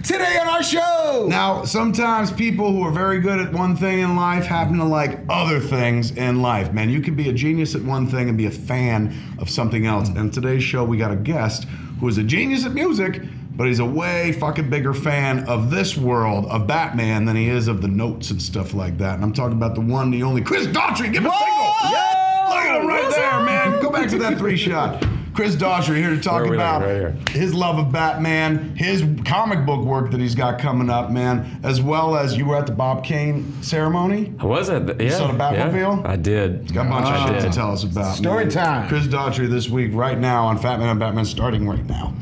Today on our show! Now, sometimes people who are very good at one thing in life happen to like other things in life. Man, you can be a genius at one thing and be a fan of something else. And today's show, we got a guest who is a genius at music, but he's a way fucking bigger fan of this world of Batman than he is of the notes and stuff like that. And I'm talking about the one, the only Chris Daughtry. Give him a signal. Yeah! Look at him right there, man. Go back to that 3-shot. Chris Daughtry here to talk about his love of Batman, his comic book work that he's got coming up, man, as well as you were at the Bob Kane ceremony. I was at the, You saw the Batmobile? Yeah, I did. He's got a bunch of shit to tell us about. Story time. Chris Daughtry this week, right now, on Fat Man and Batman, starting right now.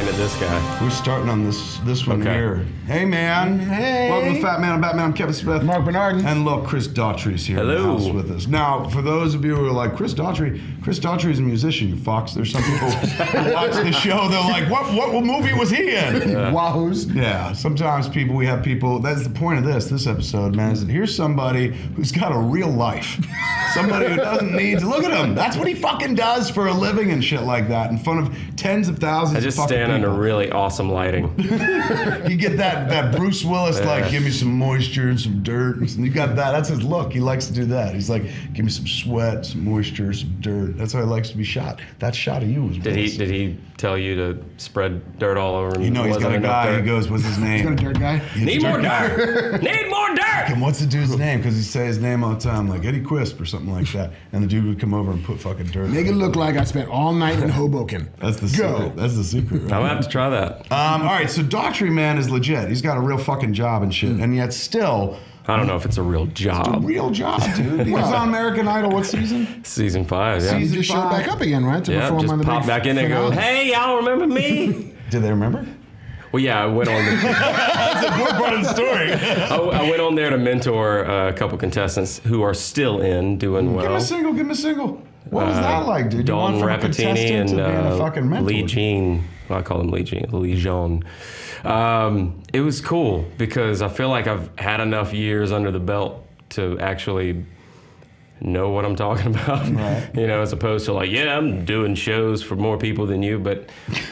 This guy. We're starting on this one here. Hey, man. Hey. Welcome to Fat Man and Batman. I'm Kevin Smith. Marc Bernardin. And look, Chris Daughtry's here in the house with us. Now, for those of you who are like, Chris Daughtry's a musician, you fucks. There's some people who watch the show, they're like, what movie was he in? Wahoos. Yeah, sometimes we have people, that's the point of this episode, man, is that here's somebody who's got a real life. Somebody who doesn't need to, look at him. That's what he fucking does for a living and shit like that, in front of tens of thousands of fucking people. I just stand under really awesome lighting. You get that Bruce Willis, like, give me some moisture and some dirt. And you got that. That's his look. He likes to do that. He's like, give me some sweat, some moisture, some dirt. That's how he likes to be shot. That shot of you was Willis. Did he tell you to spread dirt all over him? You know, he's got a guy. He goes, what's his name? He's got a dirt guy. Need more dirt. Need more dirt. And what's the dude's name? Because he say his name all the time, like Eddie Quisp or something like that. And the dude would come over and put fucking dirt. Make it look like I spent all night in Hoboken. That's the secret. That's the secret. Right? I'm gonna have to try that. All right, so Daughtry, man, is legit. He's got a real fucking job and shit. And yet still, I don't know if it's a real job. It's a real job, dude. He was on American Idol. What season? Season 5, yeah. He just showed back up again, right? To yeah, perform just on the pop back in and go, hey, y'all remember me? Did they remember? Well, yeah, I went on. That's a good part of the story. I went on there to mentor a couple contestants who are still doing well. Give him a single. What was that like, dude? Dawn Rapatini and Lee Jean. Well, I call him Lee Jean. It was cool because I feel like I've had enough years under the belt to actually know what I'm talking about, right. You know, as opposed to like, yeah, I'm doing shows for more people than you, but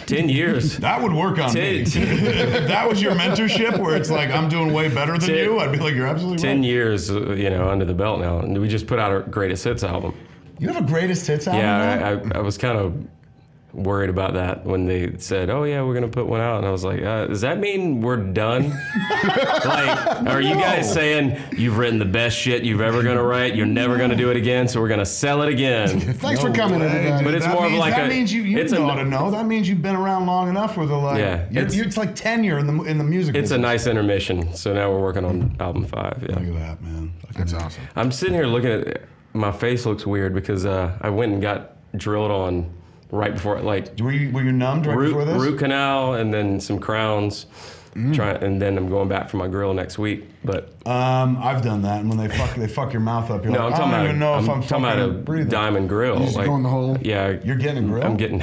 10 years. That would work on me. If that was your mentorship where it's like, I'm doing way better than you, I'd be like, you're absolutely 10 right. years, you know, under the belt now. And we just put out our greatest hits album. You have a greatest hits album? Yeah, I was kind of worried about that when they said, oh yeah, we're gonna put one out, and I was like, does that mean we're done? Like, are you guys saying you've written the best shit you've ever gonna write, you're never gonna do it again, so we're gonna sell it again? Thanks for coming, everybody. But it's more of like that means you ought to know. That means you've been around long enough where they're like, yeah, it's like tenure in the music It's business. a nice intermission, so now we're working on album 5. Yeah. Look at that, man. That's awesome. I'm sitting here looking at, my face looks weird because I went and got drilled on right before, like, were you numbed right before this? Root canal and then some crowns, and then I'm going back for my grill next week. But I've done that, and when they fuck your mouth up, you're like, I don't even know if I'm talking about a breathing. Diamond grill. You just go in the hole. Yeah, you're getting a grill. I'm getting.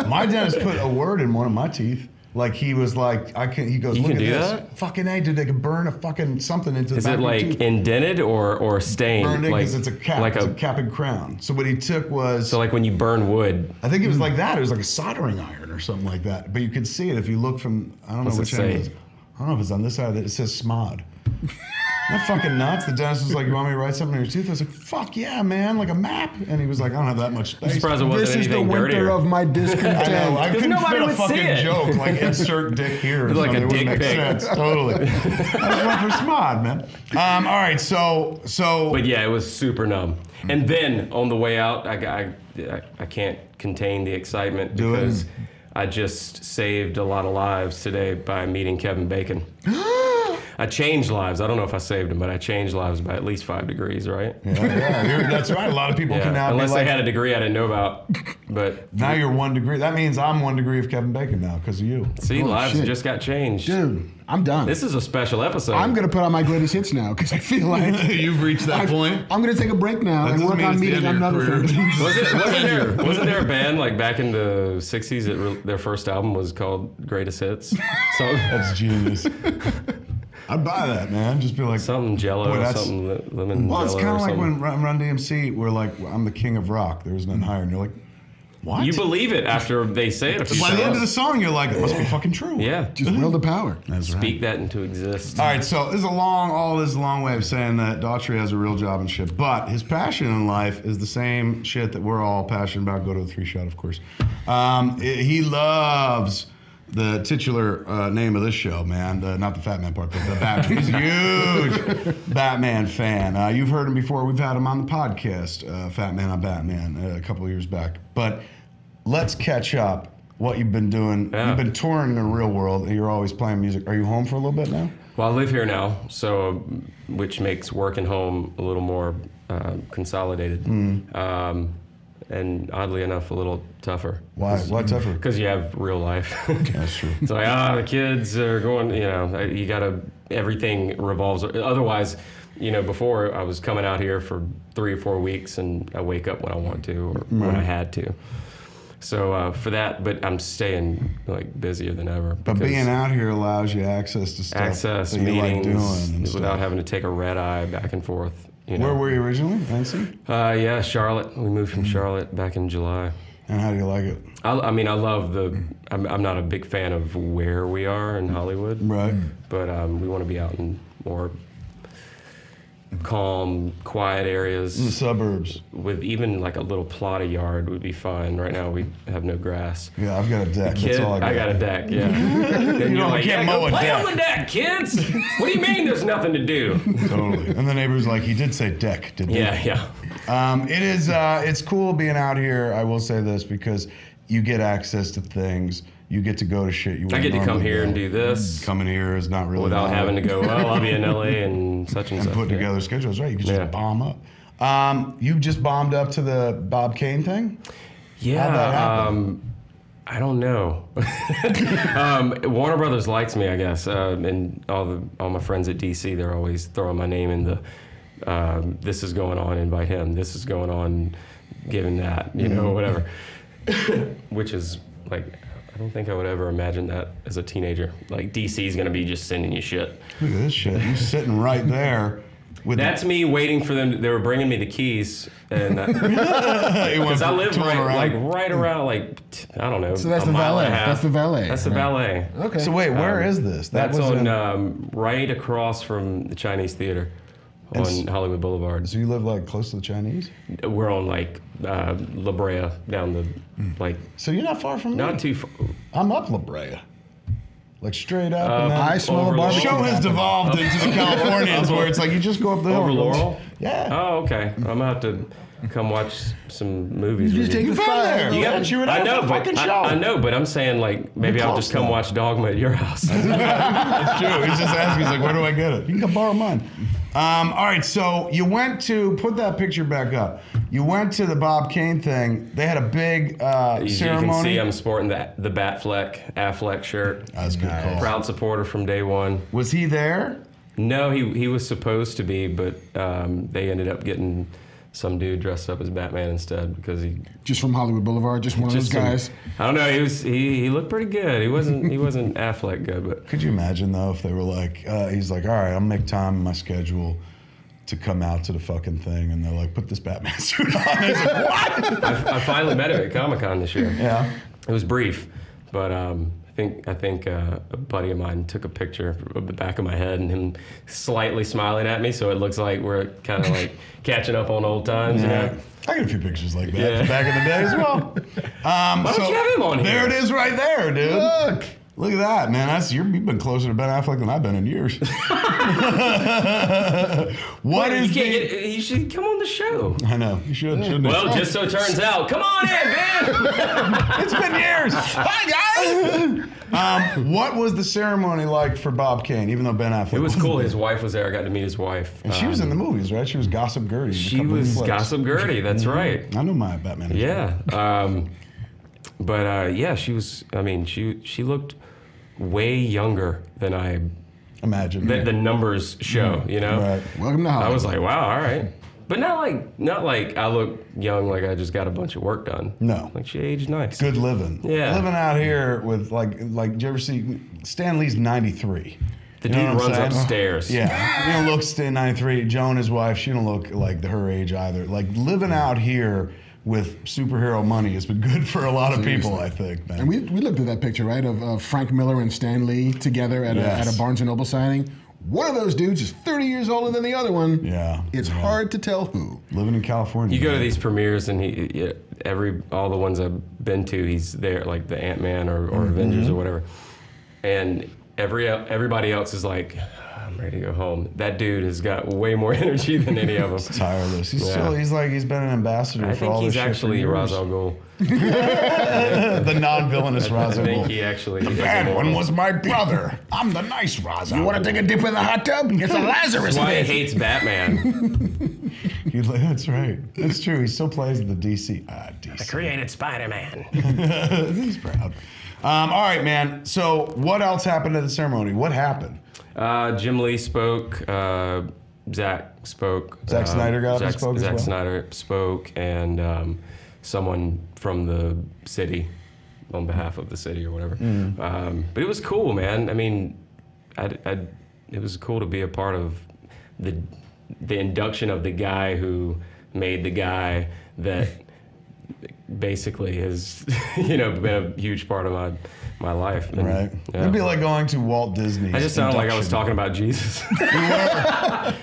My dentist put a word in one of my teeth. Like he was like, he goes, look at this. That? Fucking A, dude, they can burn a fucking something into the back of your tooth. Is it like indented or stained? Burned in like, because it's a cap, like it's a cap and crown. So what he took was... So like when you burn wood. I think it was like that. It was like a soldering iron or something like that. But you could see it if you look from, I don't know which end it is. I don't know if it's on this side. It says SMOD. That fucking nuts. The dentist was like, you want me to write something on your tooth? I was like, fuck yeah, man, like a map. And he was like, I don't have that much space. I'm surprised it wasn't This is the anything winter dirtier. of my discontent. I know, I couldn't nobody fit a would see fucking it. joke, like insert dick here or Like something. a It wouldn't dick make pic. sense, totally. I just went for SMOD, man. All right, so. But yeah, it was super numb. And then on the way out, I can't contain the excitement because I just saved a lot of lives today by meeting Kevin Bacon. I changed lives. I don't know if I saved them, but I changed lives by at least 5 degrees, right? Yeah, that's right. A lot of people can now unless be like, they had a degree I didn't know about. But now you're 1 degree. That means I'm 1 degree of Kevin Bacon now because of you. See, lives shit. just got changed. Dude, I'm done. This is a special episode. I'm going to put on my greatest hits now because I feel like... You've reached that point? I'm going to take a break now and work on meeting another thing. Wasn't there a band like back in the 60s that their first album was called Greatest Hits? So That's genius. I'd buy that, man. Just be like something Jello, or something lemon. Well, Jello, it's kind of like something. when Run DMC were like, "I'm the king of rock. There's nothing higher," and you're like, "What?" You believe it after they say it a few By times. the end of the song, you're like, "It must be fucking true." Yeah, Just will to power. That's right. speak that into existence. All right, so this is a long way of saying that Daughtry has a real job and shit, but his passion in life is the same shit that we're all passionate about. Go to the 3 Shot, of course. He loves the titular name of this show, man. Not the Fat Man part, but the Batman. He's a huge Batman fan. You've heard him before. We've had him on the podcast, Fat Man on Batman, a couple of years back. But let's catch up. What you've been doing. Yeah. You've been touring in the real world, and you're always playing music. Are you home for a little bit now? Well, I live here now, so which makes work and home a little more consolidated, and oddly enough, a little tougher. Why? Why tougher? Because you have real life. That's true. It's like, the kids are going. You gotta. Everything revolves. Otherwise, before I was coming out here for 3 or 4 weeks, and I wake up when I want to or when I had to. So for that, but I'm staying busier than ever. But being out here allows you access to stuff that you like doing and without stuff. having to take a red eye back and forth. Where were you originally? NC? Yeah, Charlotte. We moved from Charlotte back in July. And how do you like it? I mean, I love I'm not a big fan of where we are in Hollywood. Right. But we want to be out in more calm, quiet areas. In the suburbs. With even a little plot of yard would be fine. Right now we have no grass. Yeah, I've got a deck. Kid, That's all I got a deck, yeah. And you're like, can't mow go a play deck. on the deck, kids. What do you mean there's nothing to do? Totally. And the neighbor's like, he did say deck, didn't he? Yeah. It is, it's cool being out here, I will say this, because you get access to things. You get to go to shit you I wouldn't get to come normally here go. and do this Coming here is not really without hard. having to go, well, I'll be in LA and such and such. Put together schedules, right? You can just bomb up. You just bombed up to the Bob Kane thing? Yeah. How'd that happen? I don't know. Warner Brothers likes me, I guess, and all my friends at DC, they're always throwing my name in the this is going on, invite him. This is going on, give him that, whatever. Which is I don't think I would ever imagine that as a teenager. DC's gonna be just sending you shit. Look at this shit. You're sitting right there. That's me waiting for them. They were bringing me the keys, and because I live right around I don't know. So that's a the mile valet. and a half. That's the valet. That's the valet. Okay. So wait, where is this? That's was on right across from the Chinese Theater on Hollywood Boulevard. So you live close to the Chinese? We're on La Brea down the So you're not far from me. not too far. I'm up La Brea. Straight up. And then I smell a over the barbecue. show has devolved into the Californians where it's you just go up the hill. Over and Laurel? Yeah. Oh, okay. I'm gonna have to come watch some movies. You with just take you. the You've been there. fire. Yeah, you were there I for know, the but fucking show. I know, but I'm saying maybe I'll close just come though. watch Dogma at your house. That's true. He's just asking. He's like, where do I get it? You can come borrow mine. All right, so you went to, put that picture back up. You went to the Bob Kane thing. They had a big You ceremony. can see I'm sporting the Affleck shirt. That's a good call. Proud supporter from day one. Was he there? No, he was supposed to be, but they ended up getting some dude dressed up as Batman instead because he Just from Hollywood Boulevard, just one of those guys. I don't know. He looked pretty good. He wasn't Affleck good, but Could you imagine though if they were he's like, all right, I'll make time in my schedule to come out to the fucking thing, and they're like, put this Batman suit on. And he's like, what? I finally met him at Comic-Con this year. Yeah. It was brief, but I think a buddy of mine took a picture of the back of my head and him slightly smiling at me, so it looks like we're kind of catching up on old times. Yeah. I got a few pictures like that Yeah. from back in the day as well. Why don't you have him on here? There it is right there, dude. Look at that, man. You've been closer to Ben Affleck than I've been in years. You should come on the show. I know. You should, shouldn't you? Well, just so it turns out, come on in, man. It's been years. Hi, guys. What was the ceremony like for Bob Kane, even though Ben Affleck It was wasn't cool. there? His wife was there. I got to meet his wife. And she was in the movies, right? She was Gossip Gertie. in a She couple of was flicks. Gossip Gertie. That's right. I know my Batman. Yeah. But yeah, she was. I mean, she looked way younger than I. Imagine. The numbers show. You know. Right. Welcome to I Hollywood. was like, wow, all right. But not like I look young, like I just got a bunch of work done. No. Like she aged nice. Good living. Yeah. Living out here with did you ever see Stan Lee's 93? The You know dude what I'm runs saying? upstairs. Yeah, you don't look 93. Joan, his wife, she don't look like her age either. Like living out here with superhero money has been good for a lot of people, I think, man. And we looked at that picture, right, of Frank Miller and Stan Lee together at a Barnes & Noble signing. One of those dudes is 30 years older than the other one. Yeah. It's hard to tell who. Living in California. You go to these premieres and all the ones I've been to, he's there, like the Ant-Man or Avengers or whatever. And everybody else is like, I'm ready to go home. That dude has got way more energy than any of them. He's tireless. He's been an ambassador for all this shit. I think he's actually Ra's al Ghul. The non-villainous Ra's al Ghul. I think he actually The bad one was my brother. I'm the nice Ra's al Ghul. You want to take a dip in the hot tub? It's a Lazarus That's why he pit. hates Batman. That's right. That's true. He still plays in the DC. DC. I created Spider-Man. He's proud. All right, man. So what else happened at the ceremony? What happened? Jim Lee spoke. Zach spoke. Zack Snyder got up and spoke as well? Zack Snyder spoke, and someone from the city, on behalf of the city or whatever. But it was cool, man. I mean, it was cool to be a part of the induction of the guy who made the guy that basically has been a huge part of my life. And, Right. yeah. It'd be like going to Walt Disney. I just sounded like I was talking about Jesus.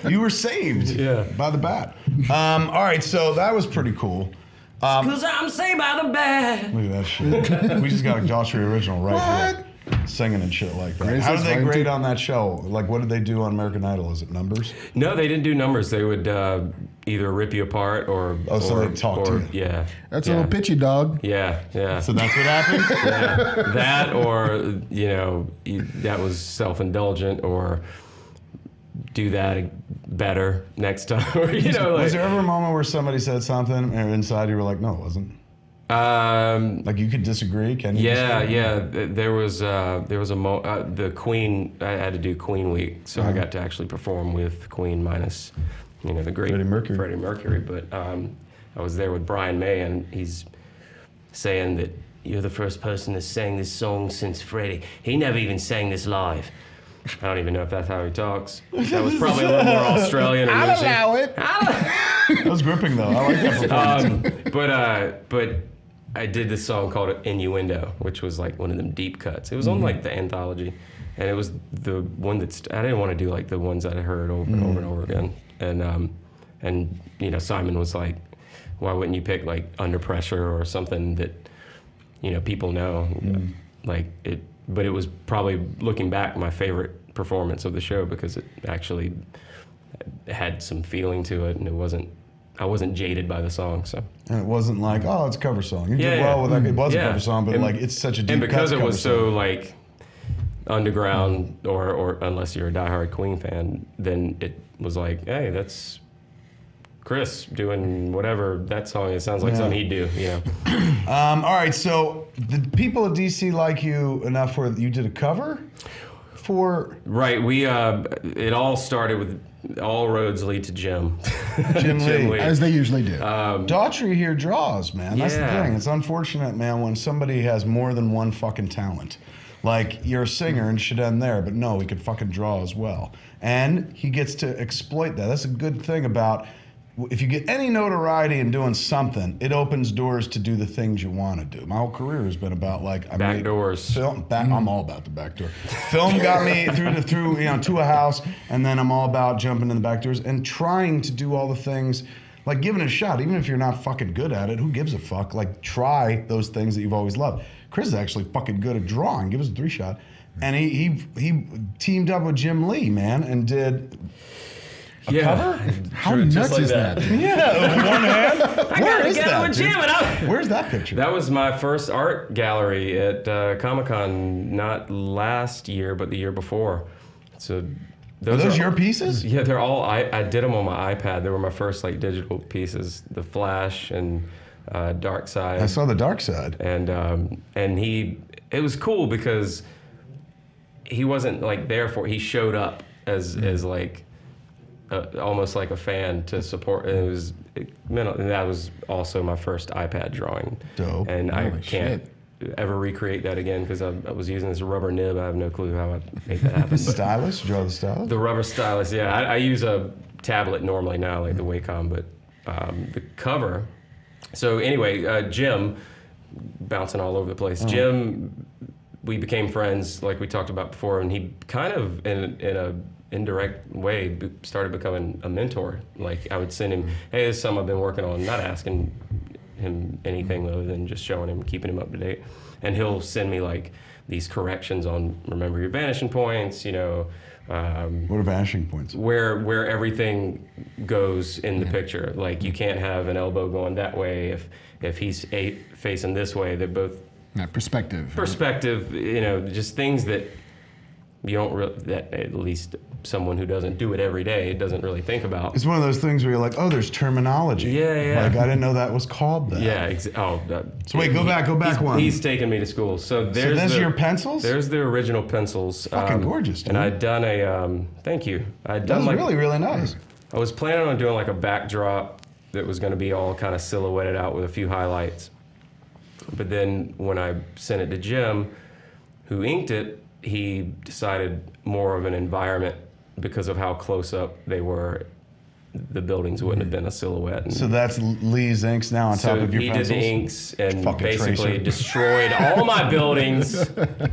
You were saved by the bat. All right, so that was pretty cool. Cause I'm saved by the bat. Look at that shit. We just got a Daughtry original right here. Singing and shit like that. Grace How is did they fine, grade too. on that show? Like, what did they do on American Idol? Is it numbers? No, they didn't do numbers. They would either rip you apart or they talk to you. Yeah. That's a little pitchy, dog. Yeah, yeah. So that's what happened? Yeah. That or that was self-indulgent, or do that better next time. Or, Was there ever a moment where somebody said something and inside you were like, no, it wasn't? Like you could disagree? Can you disagree? Yeah. There was the Queen. I had to do Queen week, so I got to actually perform with Queen minus, the great Freddie Mercury. But I was there with Brian May, and he's saying that you're the first person to sing this song since Freddie. He never even sang this live. I don't even know if that's how he talks. That was probably a little more Australian. I'll allow it. That was gripping though. I like that performance. But I did this song called Innuendo, which was like one of them deep cuts. It was on like the anthology, and it was the one I didn't want to do like the ones that I heard over and over and over again. And Simon was like, why wouldn't you pick like Under Pressure or something that people know? Like it. But it was probably, looking back, my favorite performance of the show, because it actually had some feeling to it, and I wasn't jaded by the song. So. And it wasn't like, oh, it's a cover song. You did well with that. It was a cover song, but like it's such a deep and because it was so song. like underground, or unless you're a diehard Queen fan, then it was like, hey, that's Chris doing whatever that song is. Sounds like something he'd do. All right, so the people at DC like you enough where you did a cover for? Right. We it all started with all roads lead to Jim. Jim Lee. As they usually do. Daughtry here draws, man. That's the thing. It's unfortunate, man, when somebody has more than one fucking talent. Like, you're a singer and should end there, but no, he could fucking draw as well. And he gets to exploit that. That's a good thing about, if you get any notoriety in doing something, it opens doors to do the things you want to do. My whole career has been about back doors. I'm all about the back door. Film got me through to a house, and then I'm all about jumping in the back doors and trying to do all the things, like giving it a shot. Even if you're not fucking good at it, who gives a fuck? Like, try those things that you've always loved. Chris is actually fucking good at drawing. Give us a 3-shot. And he teamed up with Jim Lee, man, and did a cover? How nuts like is that? Yeah, with one hand. Where is that, with Jim, dude? Where's that picture? That was my first art gallery at Comic-Con, not last year, but the year before. So Are those your pieces? Yeah, they're all. I did them on my iPad. They were my first like digital pieces. The Flash and Dark Side. I saw the Dark Side. And it was cool because he wasn't like there for. He showed up as like. Almost like a fan to support. And that was also my first iPad drawing. Dope. And I can't ever recreate that again because I was using this rubber nib. I have no clue how I made that happen. Stylus? Draw the stylus? The rubber stylus, yeah. I use a tablet normally now, like the Wacom, but the cover. So anyway, Jim, bouncing all over the place. Jim, we became friends, like we talked about before, and he kind of, in a indirect way, started becoming a mentor. Like I would send him, hey, this is something I've been working on, not asking him anything other than just showing him, keeping him up to date. And he'll send me like these corrections on remember your vanishing points, you know. What are vanishing points? Where everything goes in the picture. Like you can't have an elbow going that way if he's facing this way. They're both perspective. Perspective, you know, just things that you don't really, that at least someone who doesn't do it every day doesn't really think about. It's one of those things where you're like, oh, there's terminology. Yeah. Like I didn't know that was called that. Yeah. So wait, go back one. He's taken me to school. So there's your pencils? There's the original pencils. Fucking gorgeous, dude. And I'd done a, thank you. I'd done really, really nice. I was planning on doing like a backdrop that was going to be all kind of silhouetted out with a few highlights. But then when I sent it to Jim, who inked it, he decided more of an environment because of how close up they were. The buildings wouldn't have been a silhouette. So that's Lee's inks now on top of your pencils? So he did the inks and fucking basically tracer. Destroyed all my buildings.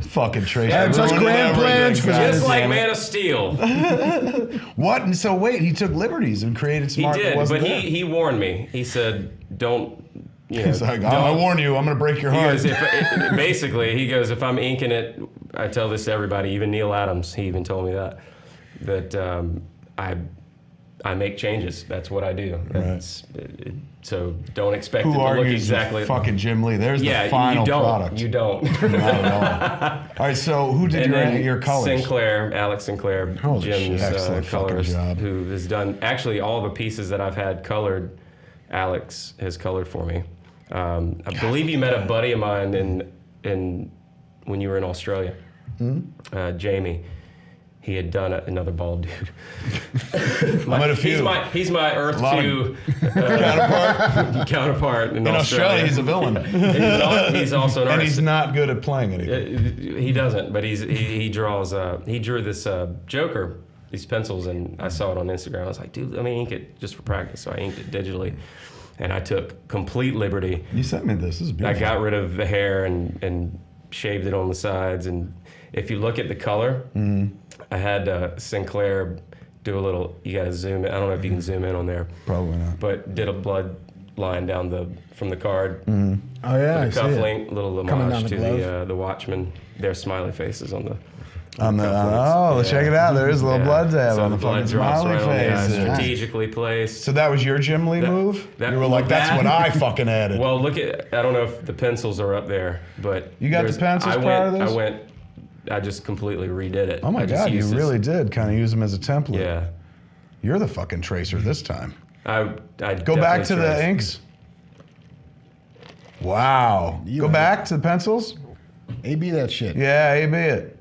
Fucking tracer. Had such grand plans for this. Just like Man of Steel. What? And so wait, he took liberties and created smart. He did, but he warned me. He said, don't, you know. He's like, I warn you, I'm going to break your heart. He goes, basically, he goes, if I'm inking it, I tell this to everybody, even Neil Adams, he even told me that I make changes. That's what I do. So don't expect it to look exactly. Fucking Jim Lee. There's the final product. You don't. Not at all. All right, so who did your colors? Alex Sinclair, Jim's colorist, who has done actually all the pieces that I've had colored. Alex has colored for me. I believe you met a buddy of mine in when you were in Australia, Jamie. He had done another bald dude. I met a few. He's my Earth 2 counterpart in Australia. He's a villain. He's also an artist. And he's not good at playing anything. He doesn't, but he draws. He drew this Joker, these pencils, and I saw it on Instagram. I was like, dude, let me ink it just for practice. So I inked it digitally, and I took complete liberty. You sent me this. This is beautiful. I got rid of the hair and shaved it on the sides, and if you look at the color. I had Sinclair do a little, you gotta zoom in. I don't know if you can zoom in on there. Probably not. But did a blood line down from the card. Oh yeah, the cuff link, little homage to the Watchmen. Their smiley faces on the check it out. There is a little blood dab on the fucking smiley face. Strategically placed. So that was your Jim Lee move? You were like, that's what I fucking added. Well, look at, I don't know if the pencils are up there, but. You got the pencils prior to this? I just completely redid it. Oh my God, you really did kind of use them as a template. Yeah. You're the fucking tracer this time. I'd go back to the inks. Wow. Go back to the pencils. A-B that shit. Yeah, A-B it.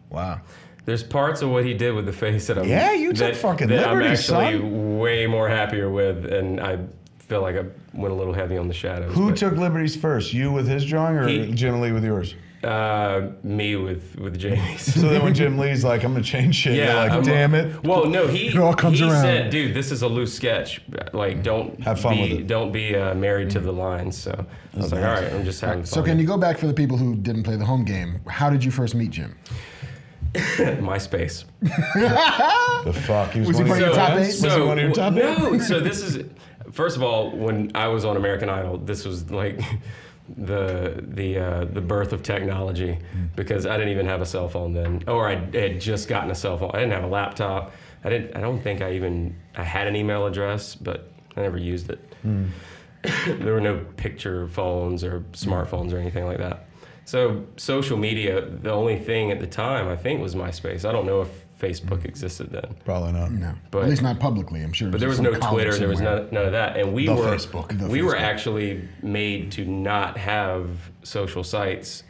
Wow. There's parts of what he did with the face that you took fucking liberties, I'm actually way more happier with, and I feel like I went a little heavy on the shadows. Who took liberties first? You with his drawing, or Jim Lee with yours? Me with Jamie's. So then when Jim Lee's like, I'm gonna change shit, you're like, damn it. Well, no, it all comes around. Said, dude, this is a loose sketch. Like, don't have fun with it. Don't be married to the lines. So I was like, all right, I'm just having fun. So can you go back for the people who didn't play the home game? How did you first meet Jim? MySpace. The fuck? Was he one of your top 8? Was he one of your top 8? No. So this is, first of all, when I was on American Idol, this was like the birth of technology, because I didn't even have a cell phone then, or I had just gotten a cell phone. I didn't have a laptop. I don't think I had an email address, but I never used it. There were no picture phones or smartphones or anything like that. So social media, the only thing at the time I think was MySpace. I don't know if Facebook existed then. Probably not. No, but at least not publicly, I'm sure. But there was no Twitter, there was none of that, and we were actually made to not have social sites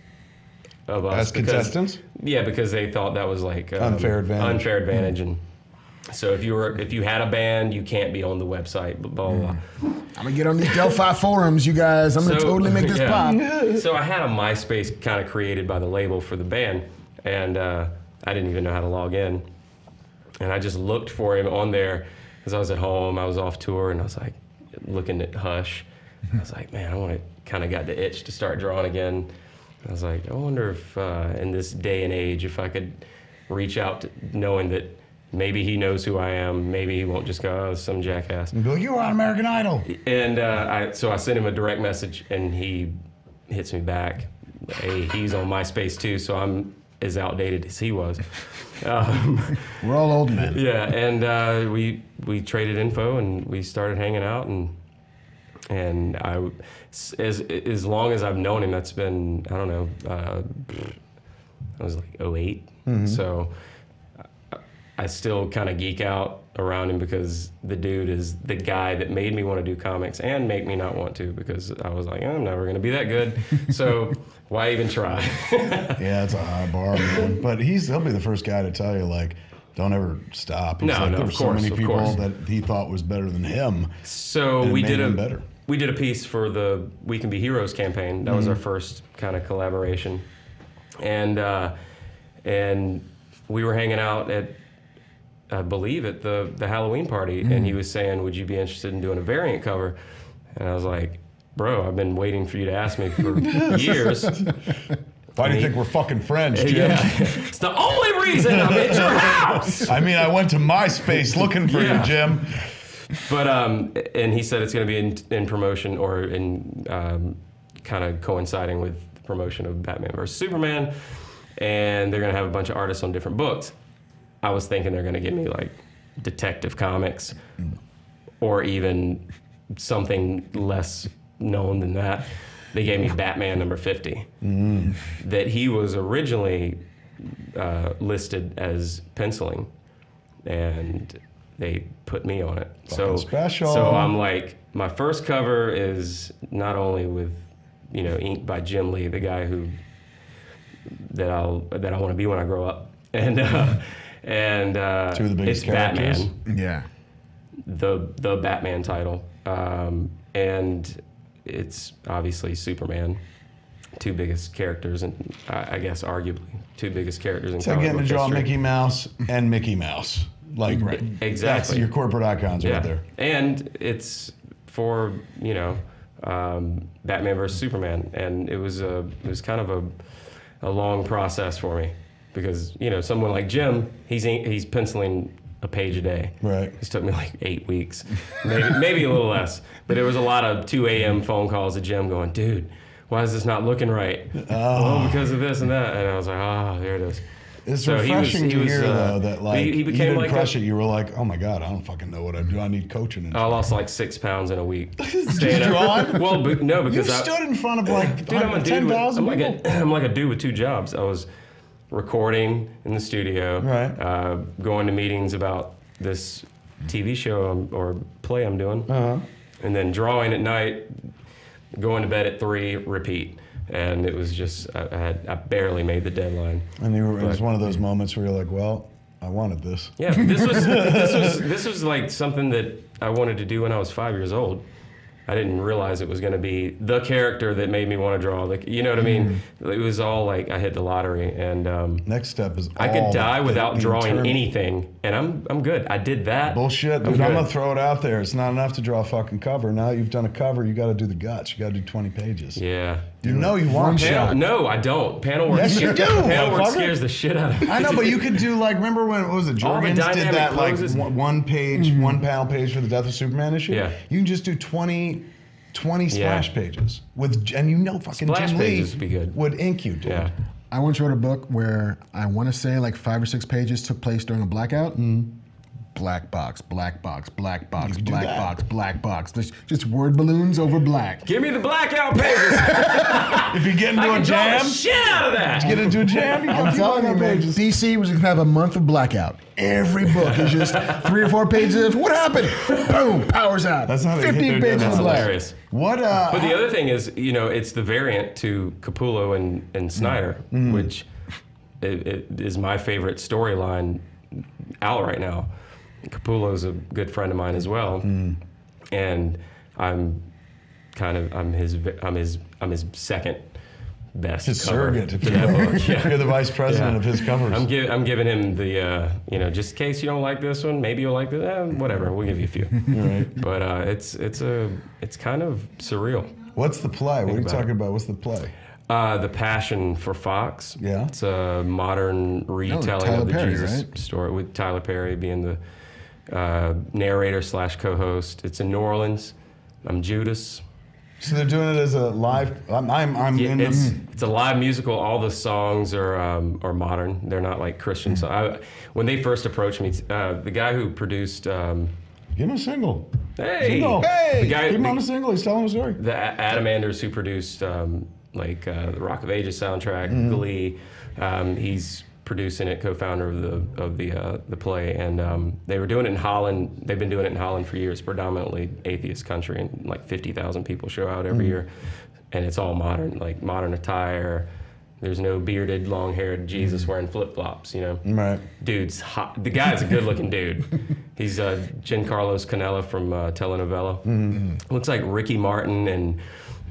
of us as contestants. Yeah, because they thought that was like unfair advantage. Unfair advantage, and So if you had a band, you can't be on the website. Blah blah blah. I'm gonna get on these Delphi forums, you guys. I'm gonna totally make this pop. So I had a MySpace kind of created by the label for the band, and I didn't even know how to log in. And I just looked for him on there because I was at home. I was off tour, and I was like looking at Hush. I was like, man, I want to kind of got the itch to start drawing again. I was like, I wonder if in this day and age, if I could reach out to, knowing that maybe he knows who I am. Maybe he won't just go, oh, some jackass. And go, you were on American Idol. And so I sent him a direct message, and he hits me back. Hey, he's on MySpace too, so I'm as outdated as he was. We're all old men. Yeah, and we traded info, and we started hanging out, and I, as long as I've known him, that's been, I don't know, I was like 08. So I still kind of geek out around him because the dude is the guy that made me want to do comics and make me not want to, because I was like, I'm never going to be that good. So why even try? Yeah, it's a high bar, man. But he'll be the first guy to tell you, like, don't ever stop. He's like, there were so many people that he thought was better than him. So we did a piece for the We Can Be Heroes campaign. That was our first kind of collaboration. And we were hanging out at, I believe, at the Halloween party, and he was saying, would you be interested in doing a variant cover? And I was like, bro, I've been waiting for you to ask me for years. Why do you think we're fucking friends, Jim? Yeah. It's the only reason I'm at your house. I mean, I went to MySpace looking for you, Jim. But, and he said it's going to be in promotion, or in kind of coinciding with the promotion of Batman vs. Superman, and they're going to have a bunch of artists on different books. I was thinking they're going to give me like Detective Comics, or even something less known than that. They gave me Batman number 50. That he was originally listed as penciling, and they put me on it. Fucking special. So I'm like, my first cover is not only with, ink by Jim Lee, the guy that I want to be when I grow up, and two of the biggest it's characters. Batman. Yeah. The Batman title, and it's obviously Superman. Two biggest characters, and I guess arguably two biggest characters in so comic getting book to draw history. Mickey Mouse and Mickey Mouse, like Exactly. That's your corporate icons right there. And it's for Batman vs. Superman, and it was kind of a long process for me, because someone like Jim, he's penciling a page a day. Right. This took me like 8 weeks, maybe a little less, but it was a lot of 2 a.m. phone calls to Jim going, dude, why is this not looking right? Oh, because of this and that. And I was like, oh, there it is. It's refreshing to hear, though, that like he became you didn't like crush it. You were like, oh my God, I don't fucking know what I do. I need coaching. And I lost like 6 pounds in a week. Just drawing? Well, no, because you stood in front of like 10,000 people. I'm like a dude with 2 jobs. I was recording in the studio, right? Going to meetings about this TV show or play I'm doing, and then drawing at night, going to bed at 3, repeat. And it was just, I barely made the deadline. And it was one of those moments where you're like, well, I wanted this. Yeah, this was like something that I wanted to do when I was 5 years old. I didn't realize it was going to be the character that made me want to draw. Like, you know what I mean? It was all like I hit the lottery, and next step is I could die without drawing anything, and I'm good. I did that. Bullshit, dude. I'm gonna throw it out there. It's not enough to draw a fucking cover. Now you've done a cover, you got to do the guts. You got to do 20 pages. Yeah. You know you want panel. No, I don't. Panel work. Yes, you do. Panel work scares the shit out of me. I know, but you could do like, remember when, what was it, Jorgens did that poses. like one panel page for the Death of Superman issue? Yeah. You can just do 20 splash pages with, and fucking splash Jim pages Lee would be good. Would ink you, dude. Yeah. I once wrote a book where I want to say like 5 or 6 pages took place during a blackout. Black box, black box, black box, black box, black box. There's just word balloons over black. Give me the blackout pages. If you get into I a can jam, draw the shit out of that. get into a jam, you I'm got telling you, man, pages. DC was gonna have a month of blackout. Every book is just 3 or 4 pages of what happened? Boom, powers out. That's how they hit 15 their pages That's of black. hilarious. What? But the other thing is, it's the variant to Capullo and Snyder, which it is my favorite storyline out right now. Capullo's a good friend of mine as well, and I'm his second best. His cover surrogate. to that book. Yeah. You're the vice president of his covers. I'm giving him the just in case you don't like this one, maybe you'll like this. Whatever, we'll give you a few. Right. But it's kind of surreal. What's the play? What are you talking about? What's the play? The Passion for Fox. Yeah. It's a modern retelling of the Jesus story, with Tyler Perry being the narrator / co-host. It's in New Orleans. I'm Judas. So they're doing it as a live. It's a live musical. All the songs are modern. They're not like Christian. So when they first approached me, the guy who produced. Give him a single. Hey, single. Hey, the guy, give him on a single. He's telling a story. The Adam Anders who produced the Rock of Ages soundtrack, Glee. He's producing it, co-founder of the play, and they were doing it in Holland. They've been doing it in Holland for years, predominantly atheist country, and like 50,000 people show out every year, and it's all modern, like modern attire. There's no bearded, long-haired Jesus wearing flip-flops, you know. Right. Dude's hot. The guy's a good-looking dude. He's Giancarlo Canella from telenovela. Looks like Ricky Martin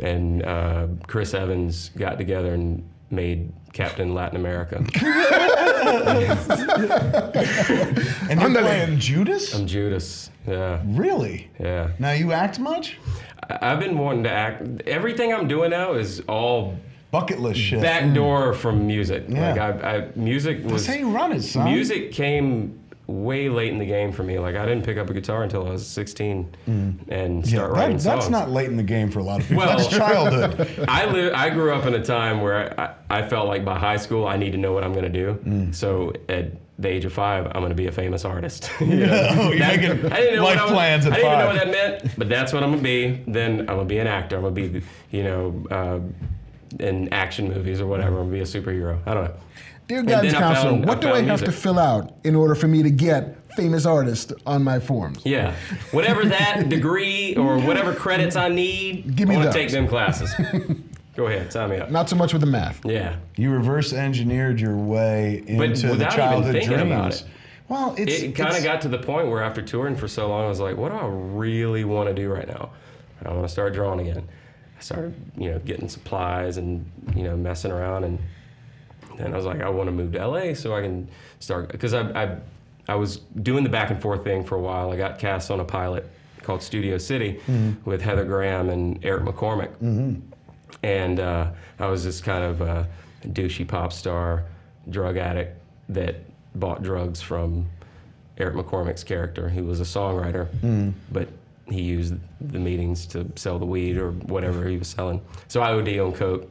and Chris Evans got together and made Captain Latin America. And you're playing Judas? I'm Judas, yeah. Really? Yeah. Now you act much? I've been wanting to act. Everything I'm doing now is all bucket list shit. Backdoor from music. Yeah. Like music was. That's how you run it, son. Music came way late in the game for me. Like I didn't pick up a guitar until I was 16 and start writing songs. That's not late in the game for a lot of people. Well, that's childhood. I grew up in a time where I felt like by high school I need to know what I'm going to do. So at the age of 5, I'm going to be a famous artist. You're making life plans at 5. I didn't even know what that meant, but that's what I'm going to be. Then I'm going to be an actor. I'm going to be, in action movies or whatever. I'm going to be a superhero. I don't know. Dear guidance counselor, what do I have to fill out in order for me to get famous artist on my forms? Yeah, whatever that degree or whatever credits I need, I want to take them classes. Go ahead, sign me up. Not so much with the math. Yeah. You reverse engineered your way into the childhood dreams. About it. Well, it kind of got to the point where after touring for so long, I was like, what do I really want to do right now? I want to start drawing again. I started, getting supplies and, messing around, and then I was like, I want to move to LA so I can start, because I was doing the back and forth thing for a while. I got cast on a pilot called Studio City with Heather Graham and Eric McCormick. And I was this kind of a douchey pop star, drug addict that bought drugs from Eric McCormick's character, who was a songwriter, but he used the meetings to sell the weed or whatever he was selling. So I OD on coke.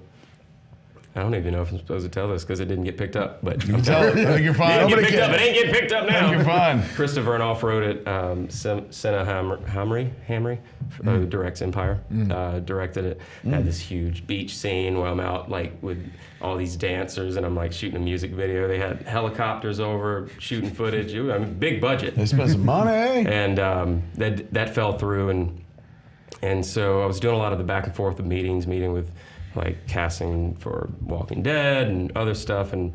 I don't even know if I'm supposed to tell this because it didn't get picked up, but I'm telling you, I think you're fine. It ain't getting picked up now. I think you're fine. Christopher Vernoff wrote it. Senna Hamry, who directs Empire, directed it. Had this huge beach scene where I'm out like with all these dancers and I'm like shooting a music video. They had helicopters over shooting footage. Big budget. They spent some money. And that fell through, and so I was doing a lot of the back and forth of meeting with like casting for Walking Dead and other stuff, and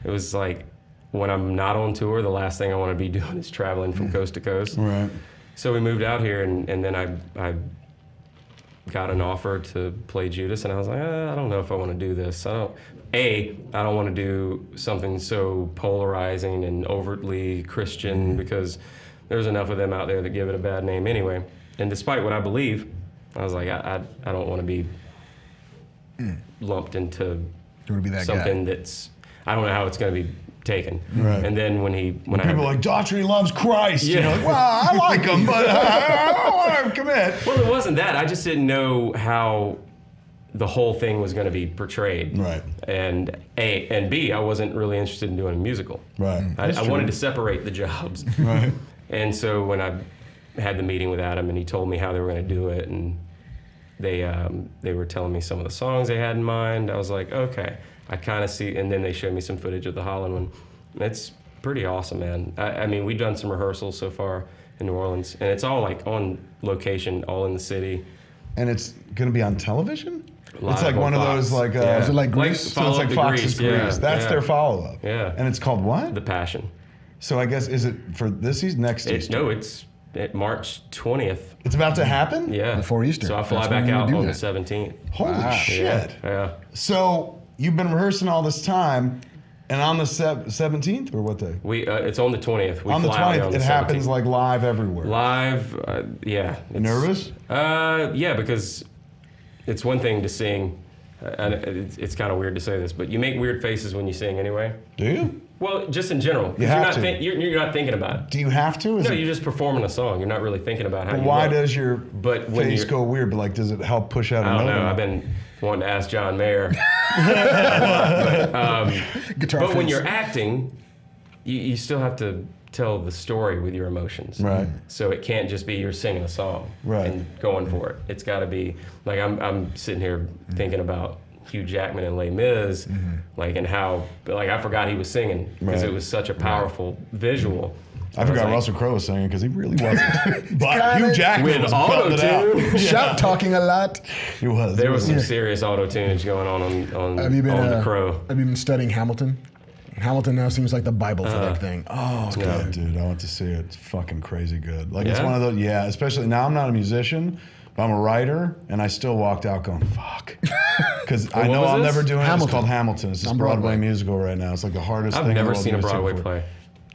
it was like when I'm not on tour, the last thing I want to be doing is traveling from coast to coast. Right. So we moved out here, and then I got an offer to play Judas, and I was like, I don't know if I want to do this. I don't want to do something so polarizing and overtly Christian because there's enough of them out there that give it a bad name anyway. And despite what I believe, I was like, I don't want to be lumped into something that's, I don't know how it's going to be taken. Right. And then when people are like, Daughtry loves Christ. Yeah. You're like, well, I like him, but I don't want to commit. Well, it wasn't that. I just didn't know how the whole thing was going to be portrayed. Right. And B, I wasn't really interested in doing a musical. Right. I wanted to separate the jobs. Right. And so when I had the meeting with Adam and he told me how they were going to do it, and they were telling me some of the songs they had in mind, I was like, okay, I kind of see. And then they showed me some footage of the Holland one. It's pretty awesome, man. I mean, we've done some rehearsals so far in New Orleans, and it's all like on location, all in the city. And it's going to be on television? Live it's like one Fox. of those like, is it like Grease? So it's like Fox's Grease. That's their follow-up. Yeah. And it's called what? The Passion. So I guess, is it for this season, next Easter? No, it's at March 20th. It's about to happen? Yeah. Before Easter. So I fly back out on the 17th. Holy shit. Yeah. So you've been rehearsing all this time, and on the 17th, or what day? It's on the 20th. We on the fly 20th, out on the it 17th. happens like live everywhere. Live, yeah. Nervous? Yeah, because it's one thing to sing. And it's kind of weird to say this, but you make weird faces when you sing anyway. Do you? Well, just in general. You have to. You're not thinking about it. Do you have to? No, you're just performing a song. You're not really thinking about how you why look. does your face go weird? But like, does it help push out a note? I don't know. I've been wanting to ask John Mayer. But when you're acting, you still have to tell the story with your emotions. Right. So it can't just be you're singing a song and going for it. It's got to be like I'm sitting here thinking about Hugh Jackman and Les Mis, like, and how, like, I forgot he was singing because it was such a powerful visual. I forgot Russell Crowe was singing because he really wasn't. But Hugh Jackman was auto tune, shout talking a lot. He was. There was some serious auto tunage going on the Crow. Have you been studying Hamilton? Hamilton now seems like the Bible for that thing. Oh, it's good, dude. I went to see it. It's fucking crazy good. Like, it's one of those, especially now I'm not a musician, but I'm a writer, and I still walked out going, fuck. Because I know I'll never do it. It's called Hamilton. It's this Broadway musical right now. It's like the hardest thing I've in the never world seen a to Broadway sing for. play.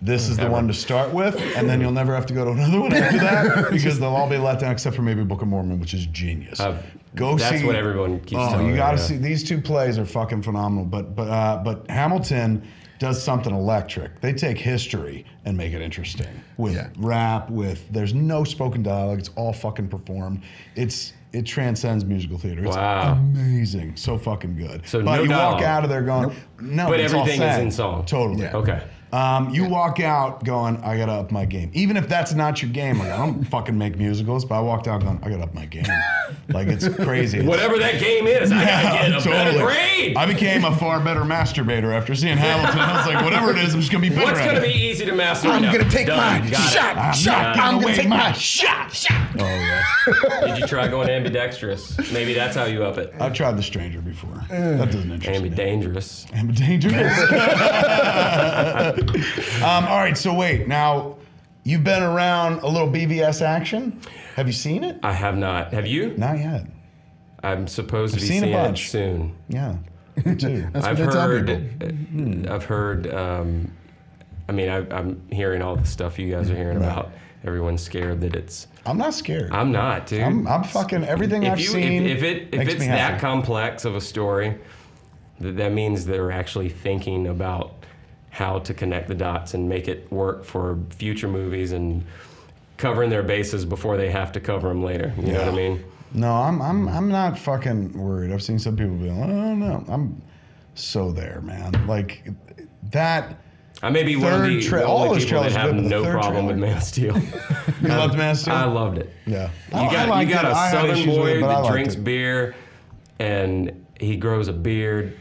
This is the one to start with, and then you'll never have to go to another one after that because they'll all be let down except for maybe Book of Mormon, which is genius. That's what everyone keeps telling me. You got to see. These two plays are fucking phenomenal. But Hamilton does something electric. They take history and make it interesting with rap. There's no spoken dialogue. It's all fucking performed. It transcends musical theater. It's amazing. So fucking good. So but no you dialogue. walk out of there going, no, but it's all everything is sang. in song. Totally. Yeah. Okay. You walk out going, I gotta up my game. Even if that's not your game, like, I don't fucking make musicals, but I walked out going, I gotta up my game. Like, it's crazy. Whatever that game is, I gotta get a better grade. I became a far better masturbator after seeing Hamilton. I was like, whatever it is, I'm just gonna be better What's at gonna it. be easy to master? I'm gonna take Done. my Got it. shot. I'm gonna take my shot. Oh, yeah. Did you try going ambidextrous? Maybe that's how you up it. I've tried The Stranger before. That doesn't interest me. Ambidangerous. Ambidangerous. All right, so wait. Now, you've been around a little BVS action. Have you seen it? I have not. Have you? Not yet. I'm supposed to be seen a seeing it bunch. soon. Yeah, me too. I've heard. I mean, I'm hearing all the stuff you guys are hearing about. Everyone's scared that it's. I'm not scared. I'm not, dude. I'm fucking everything I've seen. If it's that complex of a story, that means they're actually thinking about how to connect the dots and make it work for future movies and covering their bases before they have to cover them later. You know what I mean? No, I'm not fucking worried. I've seen some people be like, oh no, I'm so there, man. Like that. I may be one of the only people that have no problem with Man of Steel. You loved Man of Steel? I loved it. Yeah. You got a Southern boy that drinks beer, and he grows a beard,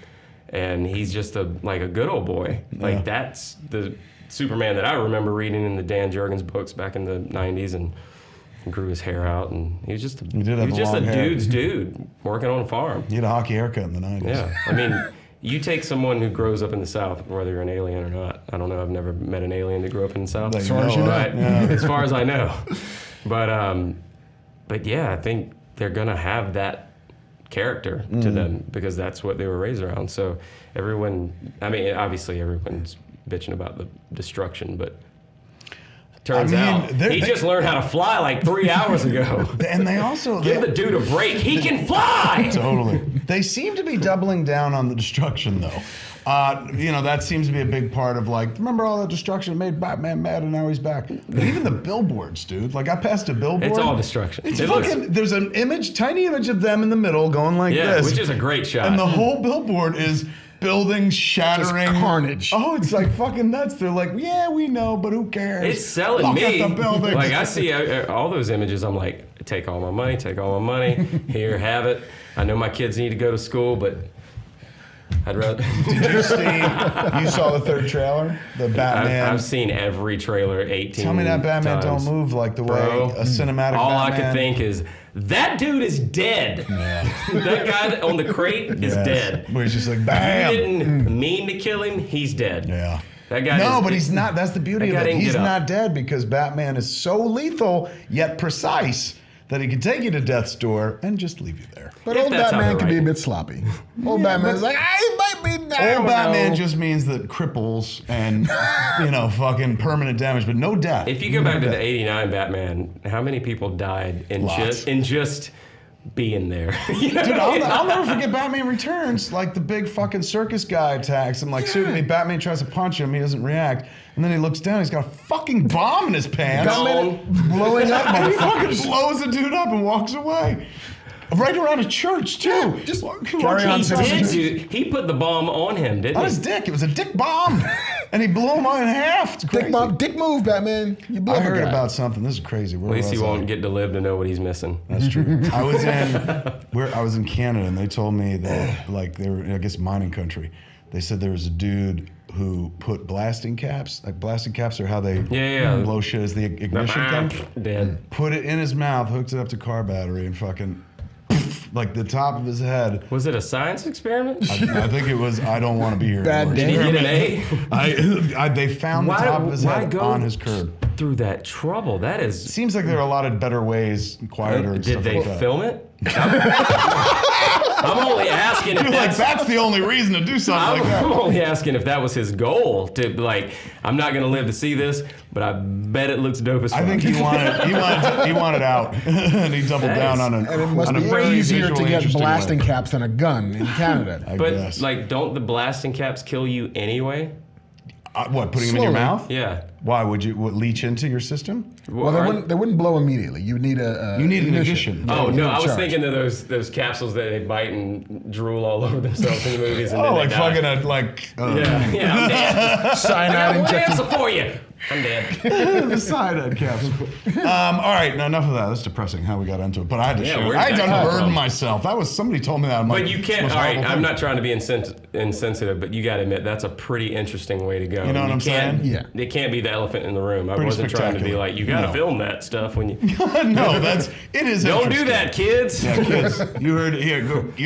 and he's just a good old boy. Like, that's the Superman that I remember reading in the Dan Jurgens books back in the 90s, and grew his hair out, and he was just a dude's dude working on a farm. He had a hockey haircut in the 90s. Yeah. I mean, you take someone who grows up in the South, whether you're an alien or not. I don't know. I've never met an alien that grew up in the South. As far as you know. As far as I know. But yeah, I think they're going to have that character to them because that's what they were raised around. So obviously everyone's bitching about the destruction, but turns out he just learned how to fly like 3 hours ago. And they also give the dude a break. He can fly. Totally. They seem to be doubling down on the destruction, though. That seems to be a big part of, like, remember all the destruction that made Batman mad and now he's back. But even the billboards, dude. Like, I passed a billboard. It's all destruction. There's an tiny image of them in the middle going like this. Which is a great shot. And the whole billboard is buildings shattering. Just carnage. Oh, it's like fucking nuts. They're like, yeah, we know, but who cares? It's selling Look me. at the buildings. Like, I see all those images. I'm like, take all my money. Here, have it. I know my kids need to go to school, but I'd rather. Did you see? You saw the third trailer, the Batman. I've seen every trailer 18 Tell me that Batman times. don't move like the way a cinematic. All Batman. I could think is that dude is dead. Yeah. That guy on the crate is dead. Where he's just like, bam. You didn't mean to kill him. He's dead. Yeah. That guy. No, but he's not. That's the beauty That of guy it. didn't He's get up. not dead because Batman is so lethal yet precise that he can take you to death's door and just leave you there. But If old that's how Batman they can be a write it. bit sloppy. Old Batman's like, I might be down. Old Batman just means that cripples and, fucking permanent damage, but no death. If you go back to the '89 Batman, how many people died in Lots. just being there? Dude, I'll never forget Batman Returns. Like the big fucking circus guy attacks him. Like, me, Batman tries to punch him, he doesn't react. And then he looks down, he's got a fucking bomb in his pants. Gone. Blowing up, and he fucking blows the dude up and walks away. Right around a church, too. Just carry on. He put the bomb on him, didn't On he? his dick. It was a dick bomb. And he blew him in half. It's crazy. Dick move, Batman. You blew I up a heard guy. about something. This is crazy. At least he won't get to live to know what he's missing. That's true. I was in Canada, and they told me that, like, they were, I guess, mining country. They said there was a dude who put blasting caps. Like, blasting caps are how they blow shit as the ignition thing. Dead. Put it in his mouth, hooked it up to car battery, and fucking, like the top of his head. Was it a science experiment? I think it was. I don't want to be here. Bad anymore. Did he get an A? They found the top of his head go on his curb. through that trouble? That is. Seems like there are a lot of better ways, quieter. And Did stuff they like that. film it? I'm only asking if You're like, that's. that's the only reason to do something like that. I'm only asking if that was his goal to like. I'm not gonna live to see this, but I bet it looks dope as fuck. I think he wanted out, and he doubled down on And it must on a be very easier to visually get interesting blasting way. caps than a gun in Canada. I But guess. like, don't the blasting caps kill you anyway? What, putting them in your Slowly. mouth? Yeah. Why would you leach into your system? Well, they wouldn't blow immediately. You need a You need an ignition. Yeah, Oh you need no, a I was charge. thinking of those capsules that they bite and drool all over themselves in the movies, and Oh, then like they die. fucking Yeah, I'm dead. I Cyanide got one injection. answer for you. I'm dead. the cyanide capsule. All right, now enough of that. That's depressing how we got into it. But I had to Yeah, share. where'd I had that done come burden from? myself. That was somebody told me that. I'm like, But you it's the can't. most All right, horrible I'm thing. not trying to be insensitive, but you got to admit that's a pretty interesting way to go. You know what I'm can't- saying? Yeah. It can't be the elephant in the room. I Pretty wasn't trying to be spectacular. like, you got to No. film that stuff when you. No, it is. Don't do interesting. that, kids. Yeah, kids. You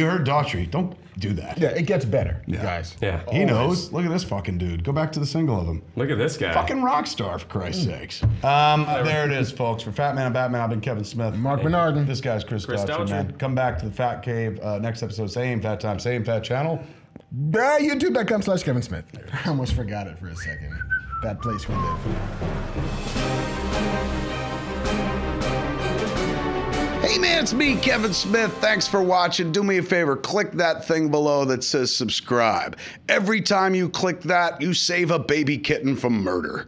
heard Daughtry. Don't do that. Yeah, it gets better, guys. Yeah. He knows. Look at this fucking dude. Go back to the single of him. Look at this guy. Fucking rock star, for Christ's sakes. There it is, folks. For Fat Man and Batman, I've been Kevin Smith. Marc Bernardin. This guy's Chris Daughtry, Daughtry. man. Come back to the Fat Cave next episode. Same fat time, same fat channel. YouTube.com/Kevin Smith. I almost forgot it for a second. That place we live. Hey man, it's me, Kevin Smith. Thanks for watching. Do me a favor, click that thing below that says subscribe. Every time you click that, you save a baby kitten from murder.